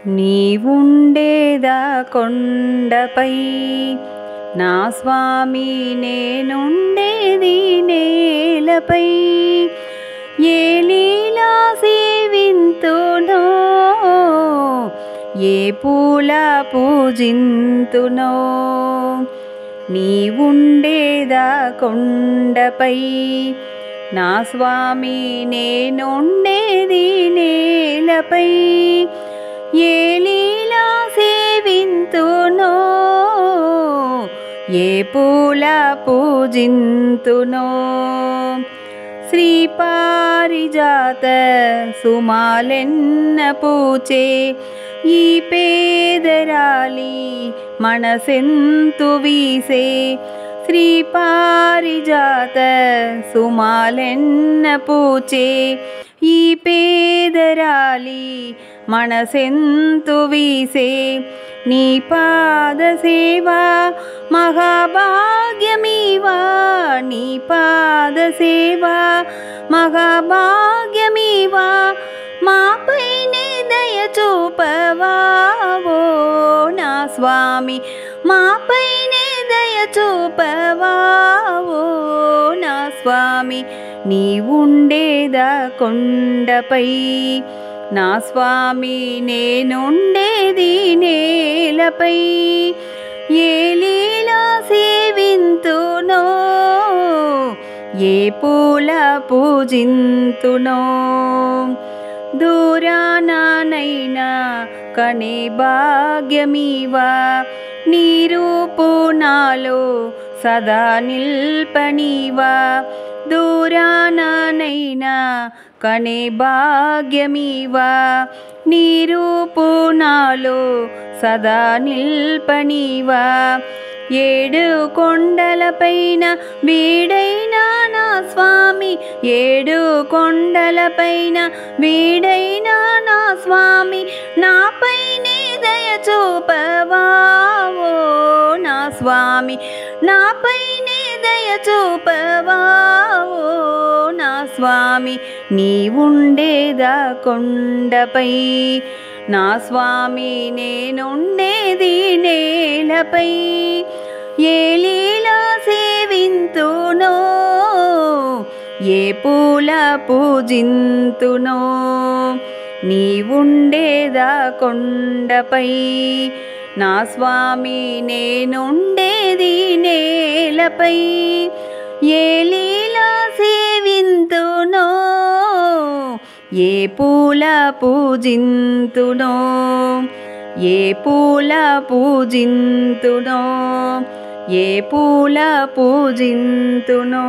నీవుండేదా కొండపై నా స్వామి, నేనుండేది నేలపై. ఏ లీలా సేవింతునో, ఏ పూల పూజింతునో. నీవుండేదా కొండపై నా స్వామి, నేనుండేది నేలపై. ఏ లీలా సేవింతునో, ఏ పూల పూజింతునో. శ్రీపారిజాత సుమాలెన్న పూచే ఈ పేదరాలి మనసెంతు వీసే. శ్రీపారిజాత సుమాలెన్న పూచే ఈ పేదరాలి మనసెంతు వీసే. నీ పాద సేవా మహాభాగ్యమీవా, నీ పాద సేవా మహాభాగ్యమీవా. మాపైనే దయ చూపవా ఓ నా స్వామి, మాపైనే దయ చూపవా ఓ నా స్వామి. నీవుండేదా కొండపై నా స్వామి, నేనుండేది నేలపై. ఏ లీలా సేవింతునో, ఏ పూల పూజింతునో. దూరానైనా కనే భాగ్యమీవా, నీ రూపు నాలో సదా నిల్పనీవా. దూరానైనా కనే భాగ్యమీవా, నీ రూపు నాలో సదా నిల్పనీవా. ఏడు కొండలపైన వీడైనా నా స్వామి, ఏడు కొండలపైన వీడైనా నా స్వామి. నాపైనే దయ చూపవా ఓ నా స్వామి, నాపైనే దయ చూపవా ఓ నా స్వామి. నీవుండేదా కొండపై నా స్వామి, నేనుండేది నేలపై. ఏ లీలా సేవింతునో, ఏ పూల పూజింతునో. నీవుండేదా కొండపై నా స్వామి, నేనుండేది నేలపై. ఏ లీలా సేవింతునో, ఏ పూల పూజింతునో, ఏ పూల పూజింతునో, ఏ పూల పూజింతునో.